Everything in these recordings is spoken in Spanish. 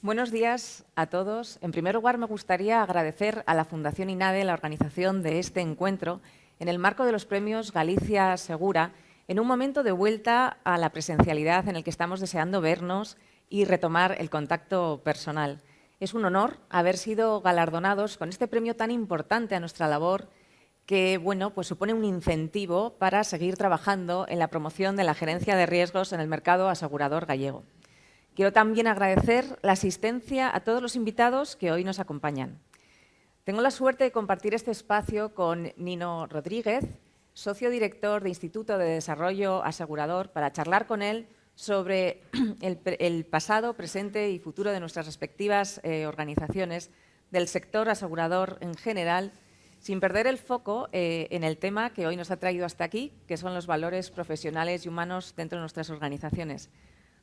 Buenos días a todos. En primer lugar, me gustaría agradecer a la Fundación INADE la organización de este encuentro en el marco de los premios Galicia Segura, en un momento de vuelta a la presencialidad en el que estamos deseando vernos y retomar el contacto personal. Es un honor haber sido galardonados con este premio tan importante a nuestra labor que pues supone un incentivo para seguir trabajando en la promoción de la gerencia de riesgos en el mercado asegurador gallego. Quiero también agradecer la asistencia a todos los invitados que hoy nos acompañan. Tengo la suerte de compartir este espacio con Nino Rodríguez, socio director de Instituto de Desarrollo Asegurador, para charlar con él sobre el pasado, presente y futuro de nuestras respectivas organizaciones, del sector asegurador en general, sin perder el foco en el tema que hoy nos ha traído hasta aquí, que son los valores profesionales y humanos dentro de nuestras organizaciones.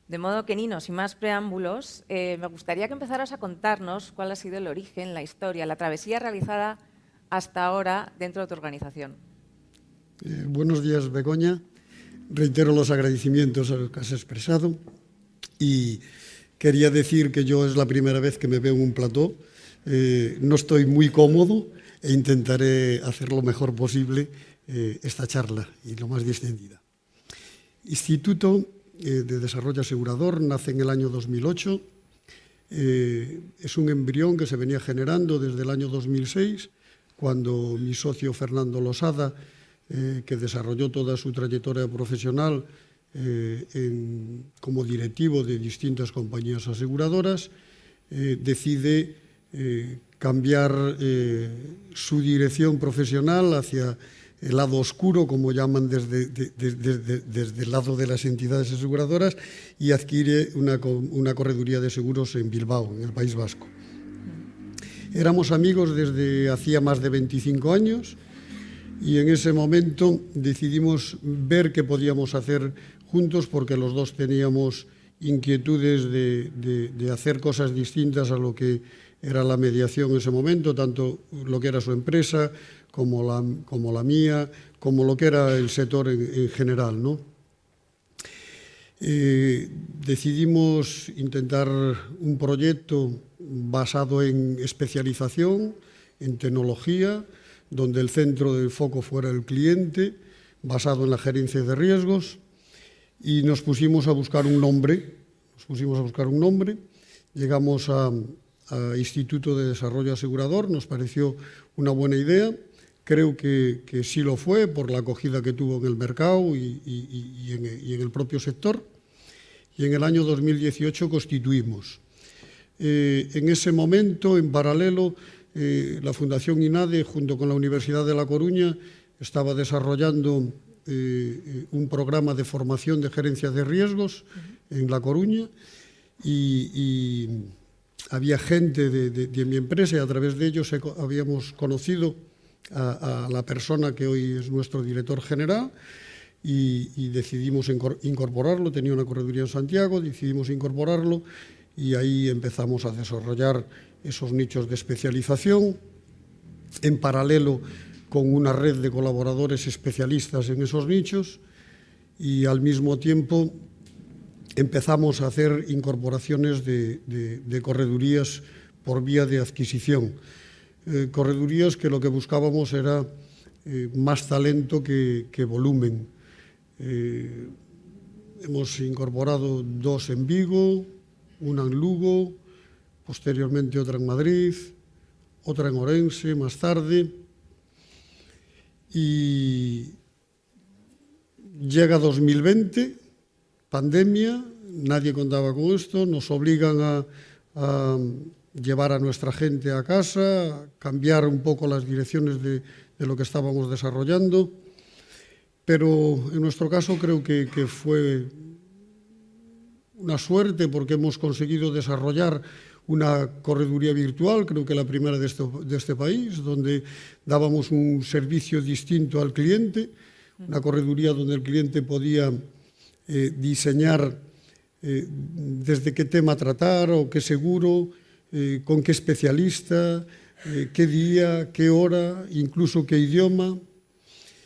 De modo que, Nino, sin más preámbulos, me gustaría que empezaras a contarnos cuál ha sido el origen, la historia, la travesía realizada hasta ahora dentro de tu organización. Buenos días, Begoña. Reitero los agradecimientos a los que has expresado y quería decir que yo es la primera vez que me veo en un plató. No estoy muy cómodo e intentaré hacer lo mejor posible esta charla y lo más distendida. Instituto de Desarrollo Asegurador nace en el año 2008. Es un embrión que se venía generando desde el año 2006, cuando mi socio Fernando Losada, que desarrolló toda su trayectoria profesional como directivo de distintas compañías aseguradoras, decide cambiar su dirección profesional hacia el lado oscuro, como llaman desde el lado de las entidades aseguradoras, y adquiere una correduría de seguros en Bilbao, en el País Vasco. Éramos amigos desde hacía más de 25 años y en ese momento decidimos ver qué podíamos hacer juntos, porque los dos teníamos inquietudes de hacer cosas distintas a lo que era la mediación en ese momento, tanto lo que era su empresa como la mía, como lo que era el sector en general, ¿no? Decidimos intentar un proyecto basado en especialización, en tecnología, donde el centro del foco fuera el cliente, basado en la gerencia de riesgos, y nos pusimos a buscar un nombre. Llegamos a Instituto de Desarrollo Asegurador, nos pareció una buena idea. Creo que sí lo fue por la acogida que tuvo en el mercado y en el propio sector. Y en el año 2018 constituimos. En ese momento, en paralelo, la Fundación INADE, junto con la Universidad de La Coruña, estaba desarrollando un programa de formación de gerencia de riesgos en La Coruña y había gente de mi empresa y a través de ellos habíamos conocido a la persona que hoy es nuestro director general y decidimos incorporarlo. Tenía una correduría en Santiago, decidimos incorporarlo y ahí empezamos a desarrollar esos nichos de especialización, en paralelo con una red de colaboradores especialistas en esos nichos, y al mismo tiempo empezamos a hacer incorporaciones de corredurías por vía de adquisición. Corredurías que lo que buscábamos era más talento que volumen. Hemos incorporado 2 en Vigo, una en Lugo, posteriormente otra en Madrid, otra en Orense más tarde, y llega 2020, pandemia, nadie contaba con esto, nos obligan a llevar a nuestra gente a casa, a cambiar un poco las direcciones de lo que estábamos desarrollando, pero en nuestro caso creo que fue una suerte, porque hemos conseguido desarrollar una correduría virtual, creo que la primera de este país, donde dábamos un servicio distinto al cliente, una correduría donde el cliente podía diseñar desde qué tema tratar o qué seguro, con qué especialista, qué día, qué hora, incluso qué idioma.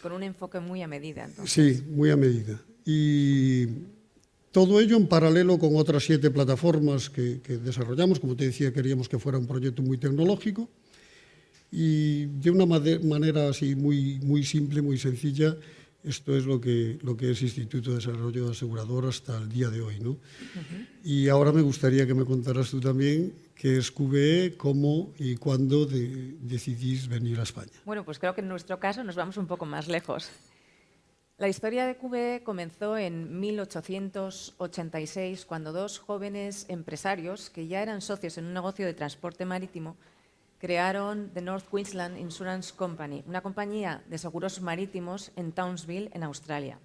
Con un enfoque muy a medida, entonces. Sí, muy a medida. Y Todo ello en paralelo con otras 7 plataformas que desarrollamos. Como te decía, queríamos que fuera un proyecto muy tecnológico y de una manera así muy simple, muy sencilla. Esto es lo que es Instituto de Desarrollo de Asegurador hasta el día de hoy, ¿no? Y ahora me gustaría que me contaras tú también qué es QBE, cómo y cuándo decidís venir a España. Bueno, pues creo que en nuestro caso nos vamos un poco más lejos. La historia de QBE comenzó en 1886, cuando 2 jóvenes empresarios, que ya eran socios en un negocio de transporte marítimo, crearon The North Queensland Insurance Company, una compañía de seguros marítimos en Townsville, en Australia.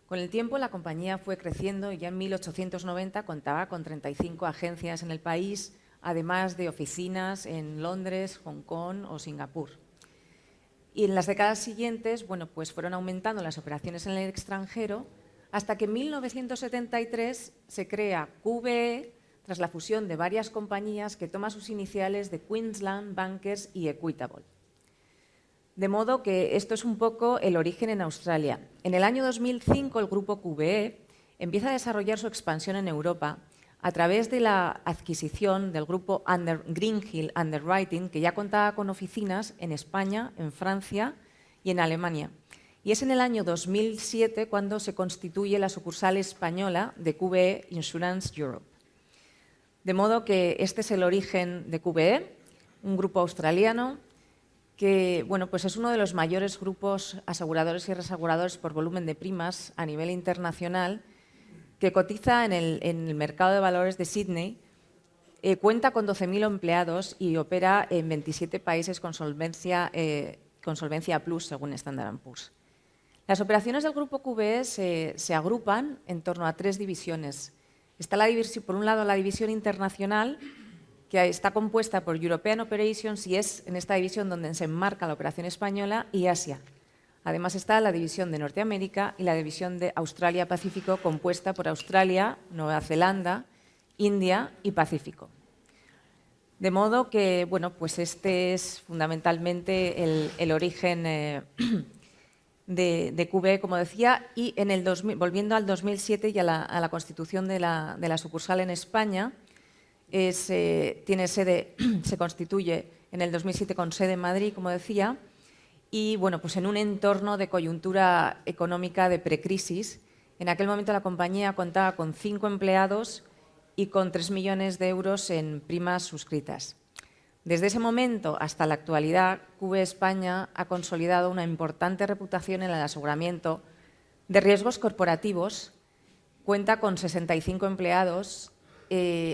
Con el tiempo, la compañía fue creciendo y ya en 1890 contaba con 35 agencias en el país, además de oficinas en Londres, Hong Kong o Singapur. Y en las décadas siguientes, bueno, pues fueron aumentando las operaciones en el extranjero hasta que en 1973 se crea QBE tras la fusión de varias compañías que toma sus iniciales de Queensland, Bankers y Equitable. De modo que esto es un poco el origen en Australia. En el año 2005 el grupo QBE empieza a desarrollar su expansión en Europa a través de la adquisición del grupo Greenhill Underwriting, que ya contaba con oficinas en España, en Francia y en Alemania. Y es en el año 2007 cuando se constituye la sucursal española de QBE Insurance Europe. De modo que este es el origen de QBE, un grupo australiano que bueno, pues es uno de los mayores grupos aseguradores y reaseguradores por volumen de primas a nivel internacional, que cotiza en el mercado de valores de Sydney, cuenta con 12.000 empleados y opera en 27 países con solvencia plus, según Standard & Poor's. Las operaciones del grupo QBE se agrupan en torno a 3 divisiones. Está por un lado la división internacional, que está compuesta por European Operations, y es en esta división donde se enmarca la operación española, y Asia. Además está la división de Norteamérica y la división de Australia-Pacífico, compuesta por Australia, Nueva Zelanda, India y Pacífico. De modo que, bueno, pues este es fundamentalmente el origen de QBE, como decía, y volviendo al 2007 y a la constitución de la sucursal en España, tiene sede, se constituye en el 2007 con sede en Madrid, como decía, y bueno, pues en un entorno de coyuntura económica de precrisis. En aquel momento la compañía contaba con 5 empleados y con 3 millones de euros en primas suscritas. Desde ese momento hasta la actualidad, QBE España ha consolidado una importante reputación en el aseguramiento de riesgos corporativos, cuenta con 65 empleados,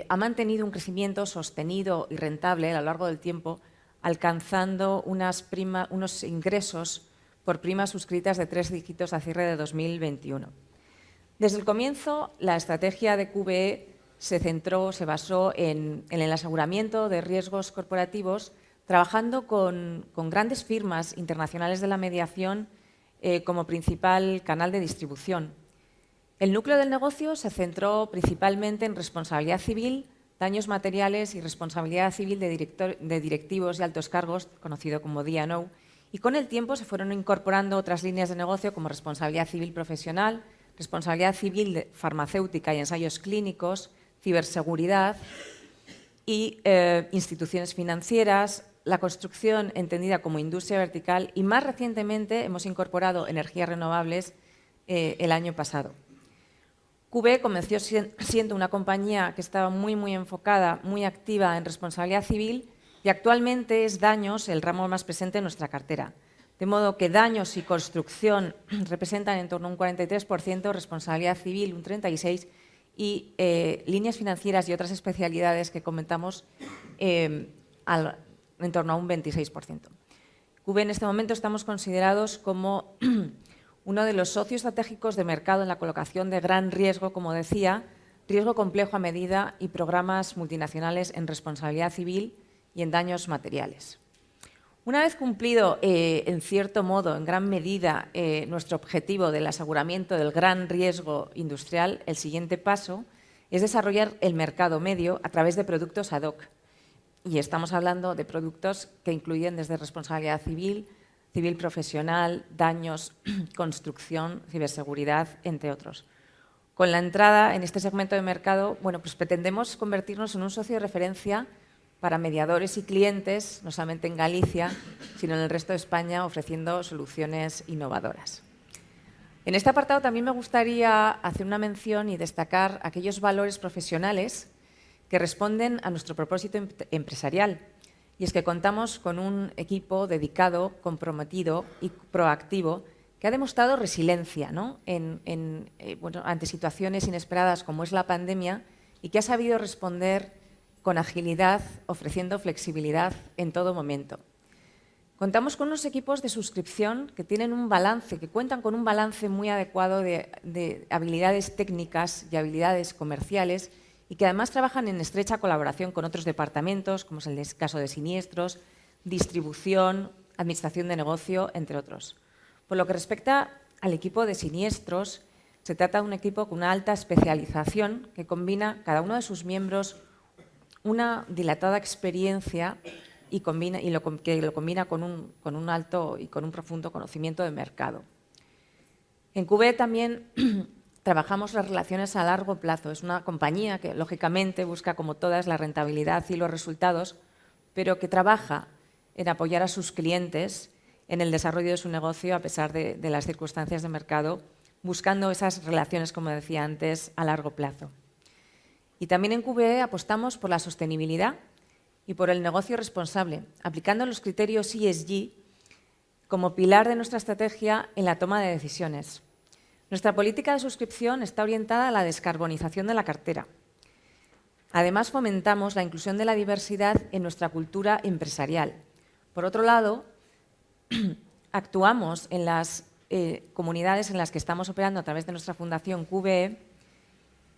ha mantenido un crecimiento sostenido y rentable a lo largo del tiempo, alcanzando unos ingresos por primas suscritas de 3 dígitos a cierre de 2021. Desde el comienzo, la estrategia de QBE se basó en el aseguramiento de riesgos corporativos, trabajando con grandes firmas internacionales de la mediación como principal canal de distribución. El núcleo del negocio se centró principalmente en responsabilidad civil, daños materiales y responsabilidad civil de directivos y altos cargos, conocido como D&O, y con el tiempo se fueron incorporando otras líneas de negocio como responsabilidad civil profesional, responsabilidad civil farmacéutica y ensayos clínicos, ciberseguridad y instituciones financieras, la construcción entendida como industria vertical y, más recientemente, hemos incorporado energías renovables el año pasado. QBE comenzó siendo una compañía que estaba muy enfocada, muy activa en responsabilidad civil, y actualmente es daños el ramo más presente en nuestra cartera. De modo que daños y construcción representan en torno a un 43%, responsabilidad civil un 36% y líneas financieras y otras especialidades que comentamos en torno a un 26%. QBE en este momento estamos considerados como uno de los socios estratégicos de mercado en la colocación de gran riesgo, como decía, riesgo complejo a medida y programas multinacionales en responsabilidad civil y en daños materiales. Una vez cumplido, en cierto modo, en gran medida, nuestro objetivo del aseguramiento del gran riesgo industrial, el siguiente paso es desarrollar el mercado medio a través de productos ad hoc. Y estamos hablando de productos que incluyen desde responsabilidad civil, civil profesional, daños, construcción, ciberseguridad, entre otros. Con la entrada en este segmento de mercado, bueno, pues pretendemos convertirnos en un socio de referencia para mediadores y clientes, no solamente en Galicia, sino en el resto de España, ofreciendo soluciones innovadoras. En este apartado también me gustaría hacer una mención y destacar aquellos valores profesionales que responden a nuestro propósito empresarial. Y es que contamos con un equipo dedicado, comprometido y proactivo que ha demostrado resiliencia, ¿no? Ante situaciones inesperadas como es la pandemia y que ha sabido responder con agilidad, ofreciendo flexibilidad en todo momento. Contamos con unos equipos de suscripción que tienen un balance, que cuentan con un balance muy adecuado de habilidades técnicas y habilidades comerciales y que además trabajan en estrecha colaboración con otros departamentos, como es el caso de siniestros, distribución, administración de negocio, entre otros. Por lo que respecta al equipo de siniestros, se trata de un equipo con una alta especialización que combina cada uno de sus miembros una dilatada experiencia y lo combina con un alto y con un profundo conocimiento de mercado. En QBE también trabajamos las relaciones a largo plazo. Es una compañía que, lógicamente, busca, como todas, la rentabilidad y los resultados, pero que trabaja en apoyar a sus clientes en el desarrollo de su negocio a pesar de las circunstancias de mercado, buscando esas relaciones, como decía antes, a largo plazo. Y también en QBE apostamos por la sostenibilidad y por el negocio responsable, aplicando los criterios ESG como pilar de nuestra estrategia en la toma de decisiones. Nuestra política de suscripción está orientada a la descarbonización de la cartera. Además, fomentamos la inclusión de la diversidad en nuestra cultura empresarial. Por otro lado, actuamos en las comunidades en las que estamos operando a través de nuestra fundación QBE.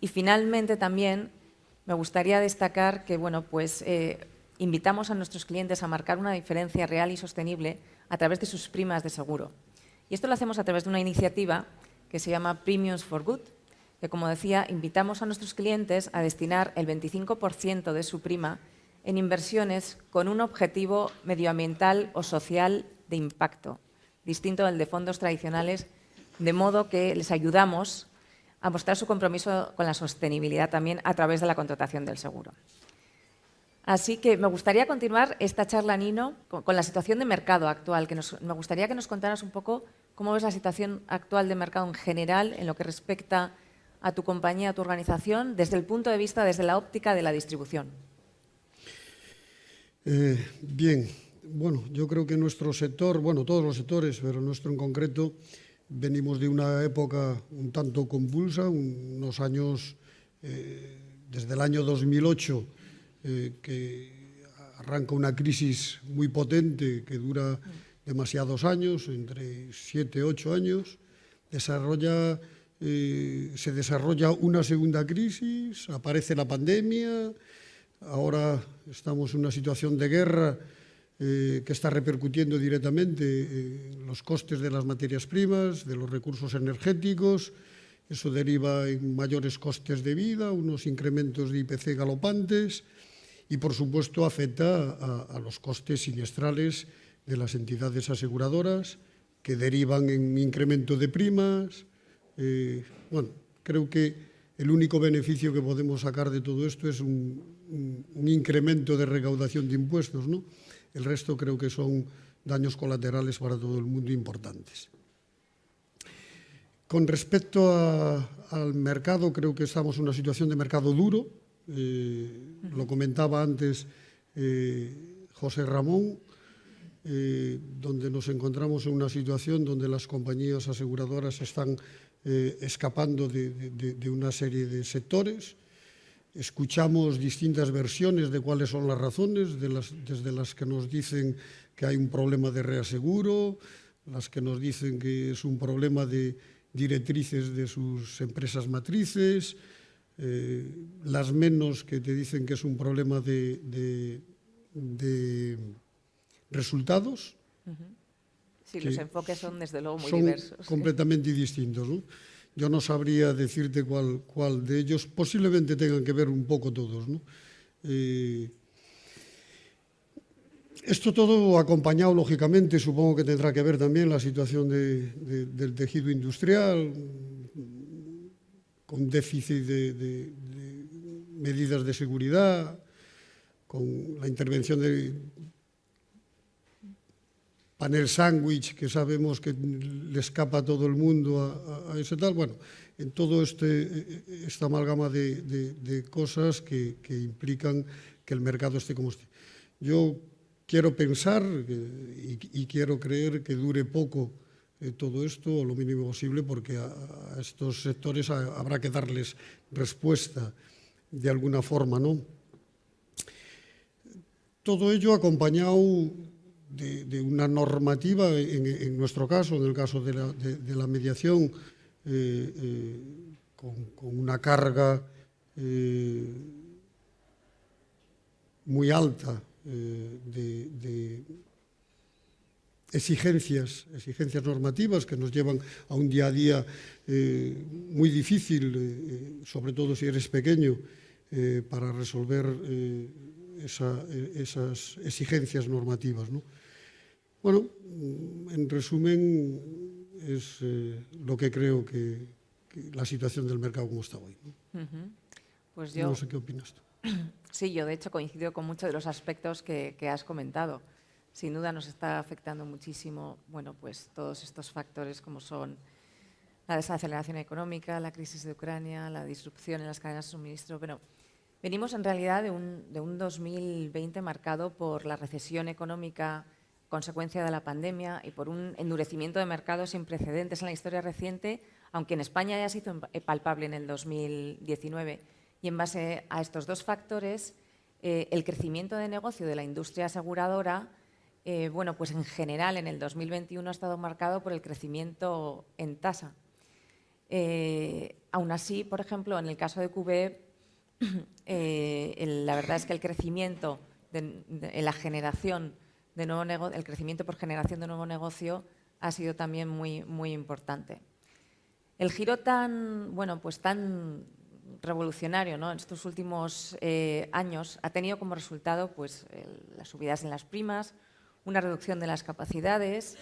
Y finalmente también me gustaría destacar que invitamos a nuestros clientes a marcar una diferencia real y sostenible a través de sus primas de seguro. Y esto lo hacemos a través de una iniciativa que se llama Premiums for Good, que, como decía, invitamos a nuestros clientes a destinar el 25% de su prima en inversiones con un objetivo medioambiental o social de impacto, distinto del de fondos tradicionales, de modo que les ayudamos a mostrar su compromiso con la sostenibilidad también a través de la contratación del seguro. Así que me gustaría continuar esta charla, Nino, con la situación de mercado actual. Me gustaría que nos contaras un poco cómo ves la situación actual de mercado en general en lo que respecta a tu compañía, a tu organización, desde el punto de vista, desde la óptica de la distribución. Bien, bueno, yo creo que nuestro sector, bueno, todos los sectores, pero nuestro en concreto, venimos de una época un tanto convulsa, unos años, desde el año 2008, que arranca una crisis muy potente que dura demasiados años, entre 7 y 8 años, se desarrolla una segunda crisis, aparece la pandemia, ahora estamos en una situación de guerra que está repercutiendo directamente en los costes de las materias primas, de los recursos energéticos. Eso deriva en mayores costes de vida, unos incrementos de IPC galopantes y, por supuesto, afecta a los costes siniestrales de las entidades aseguradoras que derivan en incremento de primas. Creo que el único beneficio que podemos sacar de todo esto es un incremento de recaudación de impuestos, ¿no? El resto creo que son daños colaterales para todo el mundo importantes. Con respecto al mercado, creo que estamos en una situación de mercado duro. Lo comentaba antes José Ramón, donde nos encontramos en una situación donde las compañías aseguradoras están escapando de una serie de sectores. Escuchamos distintas versiones de cuáles son las razones, desde las que nos dicen que hay un problema de reaseguro, las que nos dicen que es un problema de directrices de sus empresas matrices, las menos que te dicen que es un problema de resultados. Sí, los enfoques son desde luego muy son diversos. Completamente distintos, ¿no? Yo no sabría decirte cuál de ellos, posiblemente tengan que ver un poco todos, ¿no? Esto todo acompañado, lógicamente, supongo que tendrá que ver también la situación del tejido industrial, con déficit de medidas de seguridad, con la intervención de panel sándwich, que sabemos que le escapa a todo el mundo a ese tal. Bueno, en todo esta amalgama de cosas que implican que el mercado esté como esté. Yo quiero pensar y quiero creer que dure poco todo esto, o lo mínimo posible, porque a estos sectores habrá que darles respuesta de alguna forma, ¿no? Todo ello acompañado de una normativa, en nuestro caso, en el caso de la mediación, con una carga muy alta de exigencias normativas que nos llevan a un día a día muy difícil, sobre todo si eres pequeño, para resolver esas exigencias normativas, ¿no? Bueno, en resumen, es lo que creo que la situación del mercado como está hoy, ¿no? Pues yo, no sé qué opinas tú. Sí, yo de hecho coincido con muchos de los aspectos que has comentado. Sin duda nos está afectando muchísimo, bueno, pues todos estos factores como son la desaceleración económica, la crisis de Ucrania, la disrupción en las cadenas de suministro. Bueno, venimos en realidad de un 2020 marcado por la recesión económica consecuencia de la pandemia y por un endurecimiento de mercados sin precedentes en la historia reciente, aunque en España ya se hizo palpable en el 2019. Y en base a estos dos factores, el crecimiento de negocio de la industria aseguradora, bueno, pues en general en el 2021 ha estado marcado por el crecimiento en tasa. Aún así, por ejemplo, en el caso de QBE, la verdad es que el crecimiento en la generación de nuevo negocio, el crecimiento por generación de nuevo negocio ha sido también muy, muy importante. El giro tan, bueno, pues tan revolucionario, ¿no?, en estos últimos años ha tenido como resultado pues, las subidas en las primas, una reducción de las capacidades,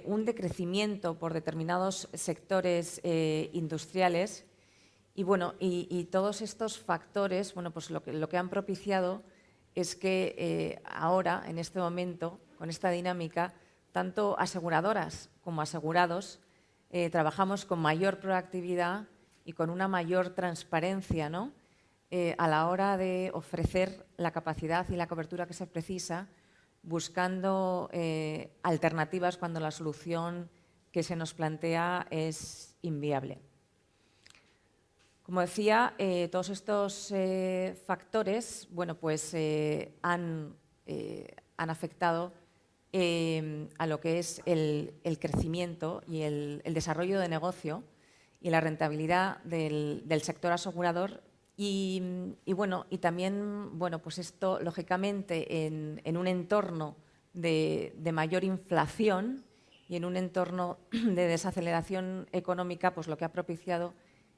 un decrecimiento por determinados sectores industriales y, bueno, y todos estos factores, bueno, pues lo que han propiciado es que ahora, en este momento, con esta dinámica, tanto aseguradoras como asegurados trabajamos con mayor proactividad y con una mayor transparencia, ¿no?, a la hora de ofrecer la capacidad y la cobertura que se precisa, buscando alternativas cuando la solución que se nos plantea es inviable. Como decía, todos estos factores, bueno, pues, han afectado a lo que es el crecimiento y el desarrollo de negocio y la rentabilidad del sector asegurador y bueno, y también, bueno, pues esto, lógicamente, en un entorno de mayor inflación y en un entorno de desaceleración económica, pues lo que ha propiciado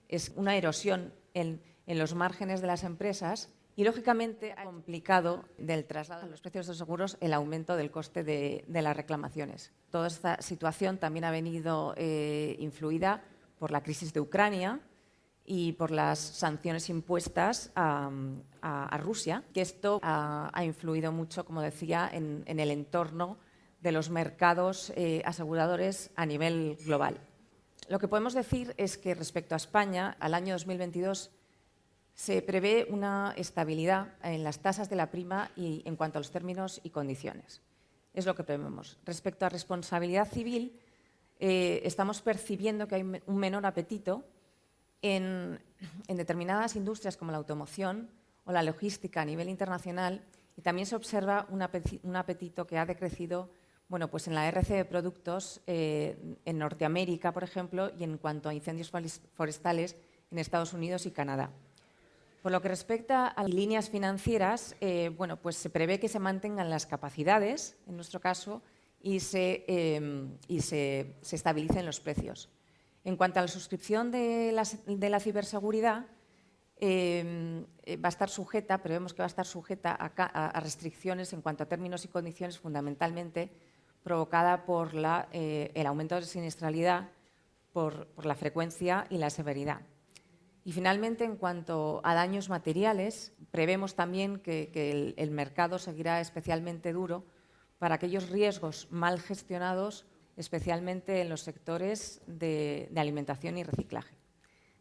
es una erosión en los márgenes de las empresas y, lógicamente, ha complicado del traslado de los precios de los seguros el aumento del coste de las reclamaciones. Toda esta situación también ha venido influida por la crisis de Ucrania y por las sanciones impuestas a Rusia, que esto ha influido mucho, como decía, en el entorno de los mercados aseguradores a nivel global. Lo que podemos decir es que respecto a España, al año 2022 se prevé una estabilidad en las tasas de la prima y en cuanto a los términos y condiciones. Es lo que prevemos. Respecto a responsabilidad civil, estamos percibiendo que hay un menor apetito en determinadas industrias como la automoción o la logística a nivel internacional y también se observa un apetito que ha decrecido, bueno, pues en la RC de productos en Norteamérica, por ejemplo, y en cuanto a incendios forestales en Estados Unidos y Canadá. Por lo que respecta a líneas financieras, bueno, pues se prevé que se mantengan las capacidades, en nuestro caso, y se estabilicen los precios. En cuanto a la suscripción de la ciberseguridad, va a estar sujeta, prevemos que va a estar sujeta a restricciones en cuanto a términos y condiciones, fundamentalmente provocada por el aumento de siniestralidad, por la frecuencia y la severidad. Y finalmente, en cuanto a daños materiales, prevemos también que el mercado seguirá especialmente duro para aquellos riesgos mal gestionados, especialmente en los sectores de alimentación y reciclaje.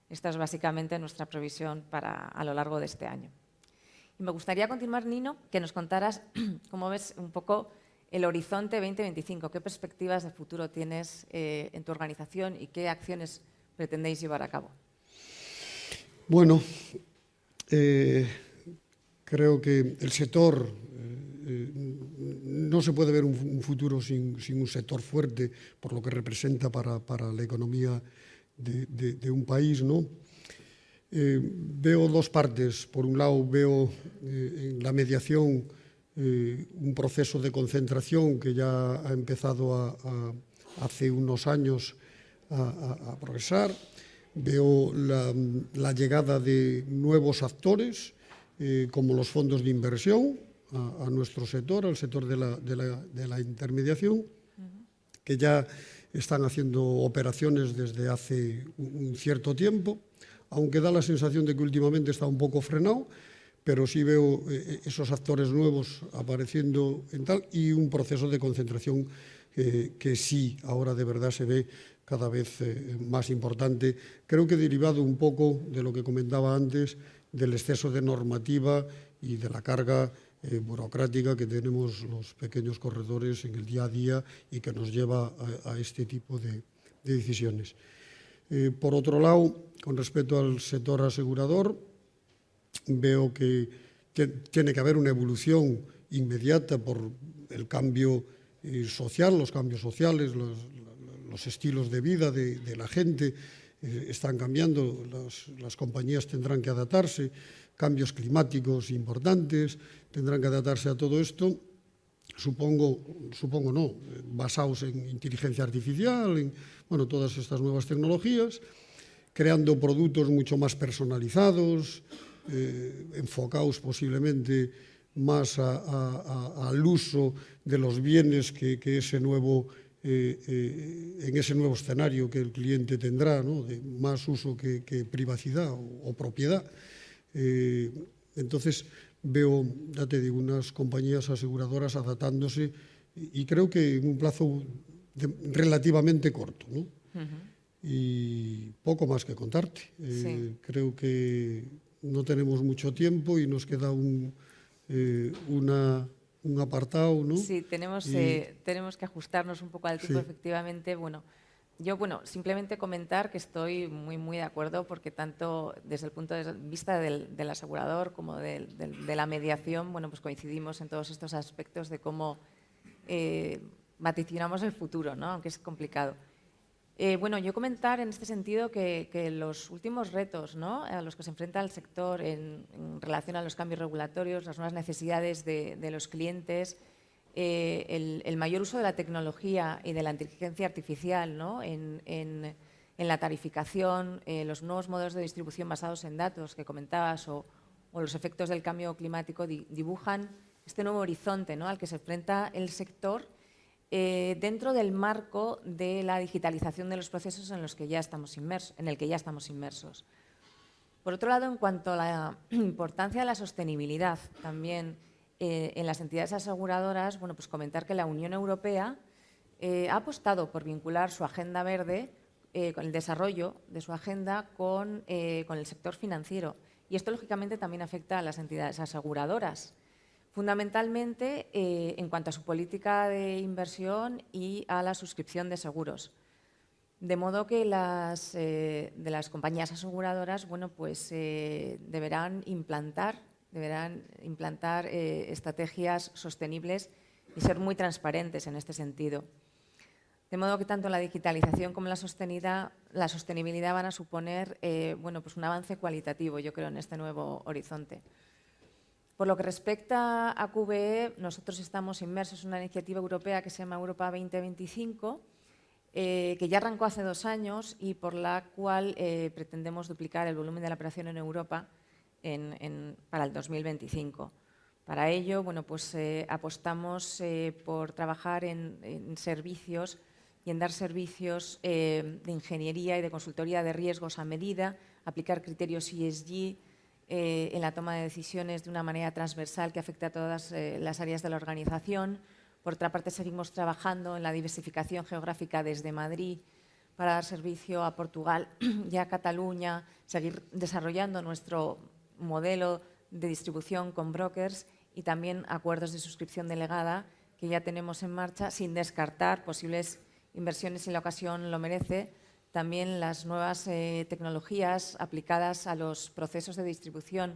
Esta es básicamente nuestra previsión a lo largo de este año. Y me gustaría continuar, Nino, que nos contaras cómo ves un poco el horizonte 2025, qué perspectivas de futuro tienes en tu organización y qué acciones pretendéis llevar a cabo. Bueno, creo que el sector, no se puede ver un futuro sin un sector fuerte por lo que representa para la economía de un país, ¿no? Veo dos partes. Por un lado, veo en la mediación un proceso de concentración que ya ha empezado hace unos años a progresar. Veo la llegada de nuevos actores, como los fondos de inversión, a nuestro sector, al sector de la intermediación, que ya están haciendo operaciones desde hace un cierto tiempo, aunque da la sensación de que últimamente está un poco frenado, pero sí veo esos actores nuevos apareciendo en tal, y un proceso de concentración que sí, ahora de verdad se ve cada vez más importante. Creo que derivado un poco de lo que comentaba antes, del exceso de normativa y de la carga burocrática que tenemos los pequeños corredores en el día a día y que nos lleva a este tipo de decisiones. Por otro lado, con respecto al sector asegurador, veo que tiene que haber una evolución inmediata por el cambio social, los cambios sociales, los estilos de vida de la gente están cambiando, las compañías tendrán que adaptarse, cambios climáticos importantes, tendrán que adaptarse a todo esto. Supongo no, basados en inteligencia artificial, en todas estas nuevas tecnologías, creando productos mucho más personalizados, enfocados posiblemente más al uso de los bienes que en ese nuevo escenario que el cliente tendrá, ¿no? De más uso que privacidad o propiedad. Entonces, veo, ya te digo, unas compañías aseguradoras adaptándose y creo que en un plazo relativamente corto, ¿no? Y poco más que contarte. Sí. Creo que no tenemos mucho tiempo y nos queda un apartado, ¿no? Sí, tenemos que ajustarnos un poco al tiempo, Sí. efectivamente. Yo simplemente comentar que estoy muy de acuerdo, porque tanto desde el punto de vista del asegurador como de la mediación, pues coincidimos en todos estos aspectos de cómo vaticinamos el futuro, ¿no? Aunque es complicado. Yo comentar en este sentido que los últimos retos, ¿no?, a los que se enfrenta el sector en relación a los cambios regulatorios, las nuevas necesidades de los clientes, el mayor uso de la tecnología y de la inteligencia artificial, ¿no?, en la tarificación, los nuevos modelos de distribución basados en datos que comentabas o los efectos del cambio climático dibujan este nuevo horizonte, ¿no?, al que se enfrenta el sector dentro del marco de la digitalización de los procesos en el que ya estamos inmersos. Por otro lado, en cuanto a la importancia de la sostenibilidad también en las entidades aseguradoras, pues comentar que la Unión Europea ha apostado por vincular su agenda verde, con el desarrollo de su agenda con el sector financiero. Y esto, lógicamente, también afecta a las entidades aseguradoras, fundamentalmente en cuanto a su política de inversión y a la suscripción de seguros. De modo que de las compañías aseguradoras deberán implantar estrategias sostenibles y ser muy transparentes en este sentido. De modo que tanto la digitalización como la sostenibilidad van a suponer un avance cualitativo, yo creo, en este nuevo horizonte. Por lo que respecta a QBE, nosotros estamos inmersos en una iniciativa europea que se llama Europa 2025, que ya arrancó hace 2 años y por la cual pretendemos duplicar el volumen de la operación en Europa para el 2025. Para ello, apostamos por trabajar en servicios y en dar servicios de ingeniería y de consultoría de riesgos a medida, aplicar criterios ESG en la toma de decisiones de una manera transversal que afecte a todas las áreas de la organización. Por otra parte, seguimos trabajando en la diversificación geográfica desde Madrid para dar servicio a Portugal y a Cataluña, seguir desarrollando nuestro modelo de distribución con brokers y también acuerdos de suscripción delegada que ya tenemos en marcha, sin descartar posibles inversiones si la ocasión lo merece. También las nuevas tecnologías aplicadas a los procesos de distribución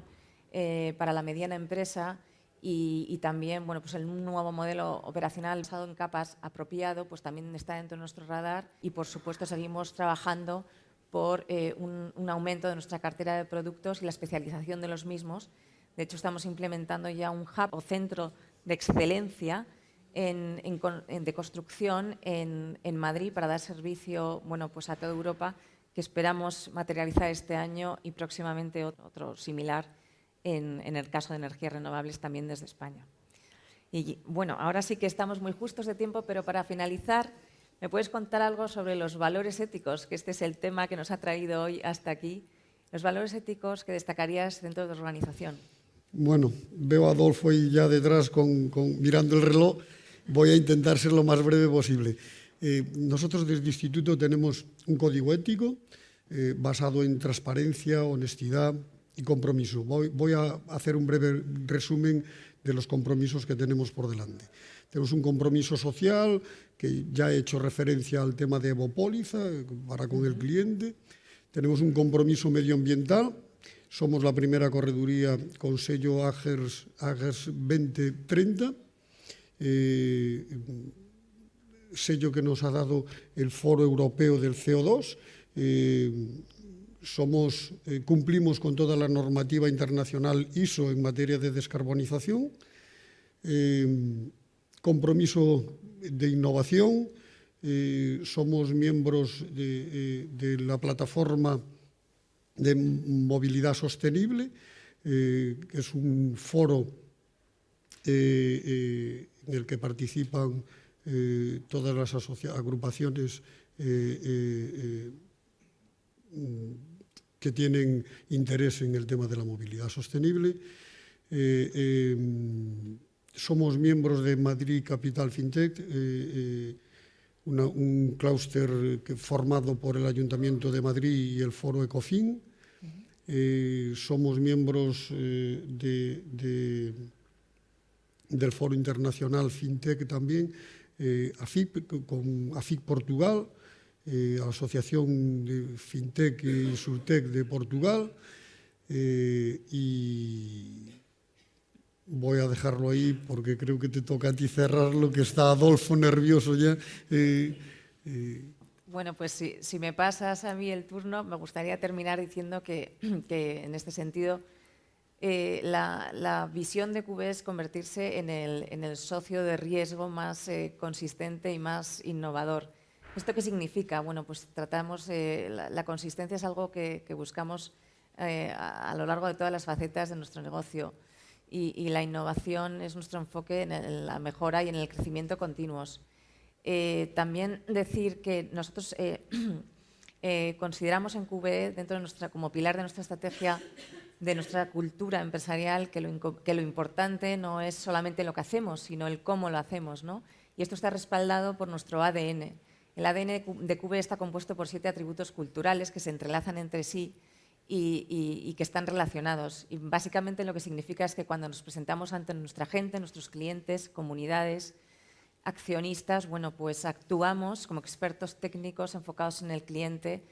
para la mediana empresa y también pues un nuevo modelo operacional basado en capas apropiado pues también está dentro de nuestro radar y, por supuesto, seguimos trabajando por un aumento de nuestra cartera de productos y la especialización de los mismos. De hecho, estamos implementando ya un hub o centro de excelencia de construcción en Madrid para dar servicio pues a toda Europa, que esperamos materializar este año y próximamente otro similar en el caso de energías renovables también desde España. Y bueno, ahora sí que estamos muy justos de tiempo, pero para finalizar, ¿me puedes contar algo sobre los valores éticos? Que este es el tema que nos ha traído hoy hasta aquí. Los valores éticos que destacarías dentro de tu organización. Bueno, veo a Adolfo ahí ya detrás mirando el reloj. Voy a intentar ser lo más breve posible. Nosotros desde el Instituto tenemos un código ético basado en transparencia, honestidad y compromiso. Voy a hacer un breve resumen de los compromisos que tenemos por delante. Tenemos un compromiso social, que ya he hecho referencia al tema de Evopóliza, para con el cliente. Tenemos un compromiso medioambiental. Somos la primera correduría con sello AGERS 2030. Sello que nos ha dado el Foro Europeo del CO2. Cumplimos con toda la normativa internacional ISO en materia de descarbonización. Compromiso de innovación. Somos miembros de la plataforma de movilidad sostenible, que es un foro en el que participan todas las agrupaciones que tienen interés en el tema de la movilidad sostenible. Somos miembros de Madrid Capital FinTech, un clúster formado por el Ayuntamiento de Madrid y el Foro Ecofin. Somos miembros del Foro Internacional FinTech también, AFIP, con AFIP Portugal, Asociación de FinTech y Surtech de Portugal, y voy a dejarlo ahí porque creo que te toca a ti cerrarlo, que está Adolfo nervioso ya. Bueno, pues si me pasas a mí el turno, me gustaría terminar diciendo que en este sentido la visión de QB es convertirse en el socio de riesgo más consistente y más innovador. ¿Esto qué significa? Bueno, pues tratamos, la consistencia es algo que buscamos a lo largo de todas las facetas de nuestro negocio y la innovación es nuestro enfoque en la mejora y en el crecimiento continuos. También decir que nosotros consideramos en QB, como pilar de nuestra estrategia, de nuestra cultura empresarial, que lo importante no es solamente lo que hacemos, sino el cómo lo hacemos, ¿no? Y esto está respaldado por nuestro ADN. El ADN de QB está compuesto por 7 atributos culturales que se entrelazan entre sí y que están relacionados. Y básicamente lo que significa es que cuando nos presentamos ante nuestra gente, nuestros clientes, comunidades, accionistas, bueno, pues actuamos como expertos técnicos enfocados en el cliente,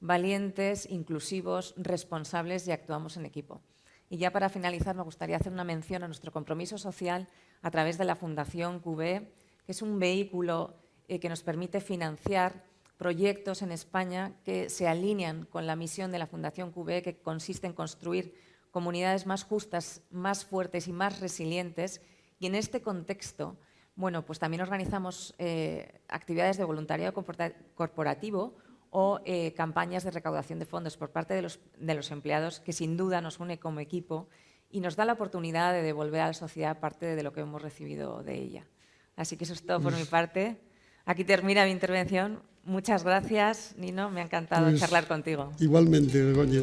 valientes, inclusivos, responsables y actuamos en equipo. Y ya para finalizar me gustaría hacer una mención a nuestro compromiso social a través de la Fundación QB, que es un vehículo que nos permite financiar proyectos en España que se alinean con la misión de la Fundación QB, que consiste en construir comunidades más justas, más fuertes y más resilientes. Y en este contexto, bueno, pues también organizamos actividades de voluntariado corporativo o campañas de recaudación de fondos por parte de los empleados, que sin duda nos une como equipo y nos da la oportunidad de devolver a la sociedad parte de lo que hemos recibido de ella. Así que eso es todo por mi parte. Aquí termina mi intervención. Muchas gracias, Nino. Me ha encantado Pues, charlar contigo. Igualmente, Begoña.